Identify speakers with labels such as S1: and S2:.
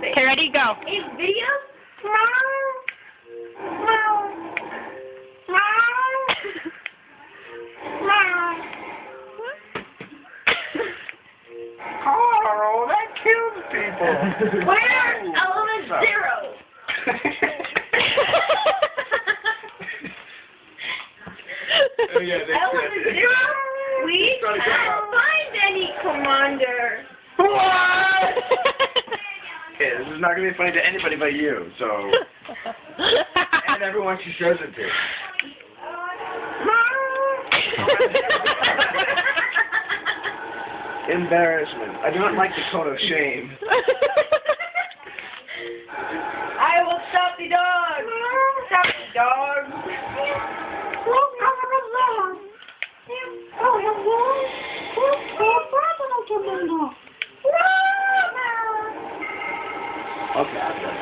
S1: face.
S2: Okay, ready, go.
S1: In video?
S3: Carl, that kills people.
S1: Where's element 0?
S3: Oh, yeah,
S1: Element 0? We can't find any, Commander.
S3: What? Okay, this is not going to be funny to anybody but you, so... and everyone she shows it to. Embarrassment. I do not like the code of shame.
S1: I will stop the dog. Stop the dog.
S3: Okay, I'm done.